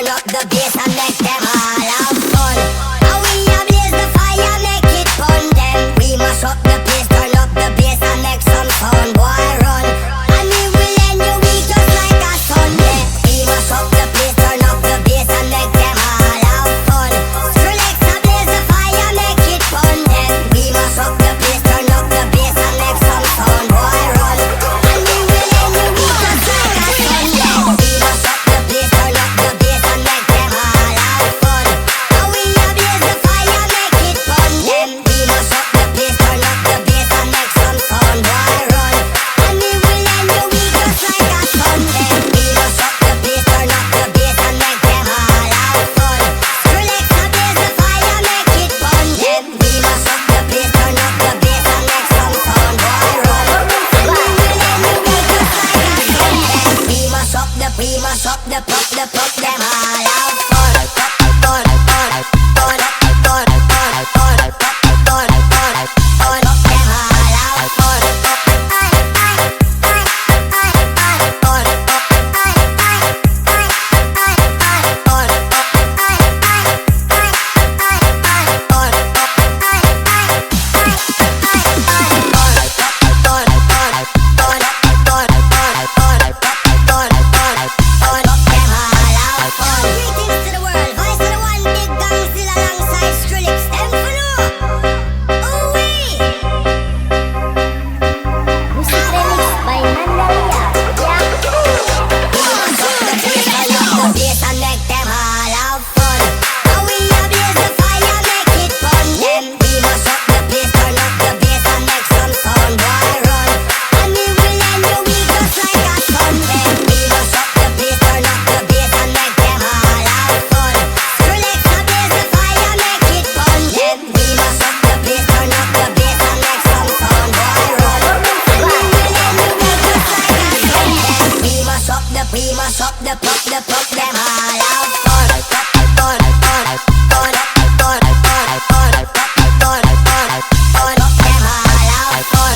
turn up the bass and make them all have fun. And we a blaze the fire, make it fun. Them we mash up the place, turn up the bass and make some sound. Boy run, and we will end your week just like a Sunday. We mash up the place, turn up the bass and make them all have fun. Skrillex a blaze the fire, make it fun. Them we mash up the place, turn up the bass and make some sound. Boy run, and we will end your week just like a Sunday. We mash up the place, turn up the bass and make them all have fun. And we a blaze the fire, make it fun. Them we mash up the place, turn up the bass and make some sound. Boy run, and we will end your week just like a Sunday. We mash up the place, turn up the bass and make them all have fun. Skrillex a blaze the fire, make it fun. Them we mash up the place, turn up the bass and make some sound. Boy run, and we will end your week just like a Sunday. We mash up the pop them all have fun. Fun, fun, fun, fun, fun, fun, fun, fun, fun, them all have fun. Greetings to the world, voice of the one big gang still alongside Skrillex. Them for know. Ooh-wee. Music remix by Nandalia. We mash up the place, turn up the bass and make them all have fun. And we a blaze the fire, make it fun. Them we mash up the place, turn up the bass and make some sound. Boy run, and we will end your week just like a Sunday. We mash up the place, turn up the bass and make them all have fun. Skrillex a blaze the fire, make it fun. Them we mash up the place, turn up the bass and make some sound. Boy run, and we will end your week just like a Sunday. We mash up the pop them all have fun. Fun, fun, fun, fun, fun, fun, fun, fun, fun, them all have fun.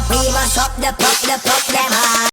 We mash up the pop them all.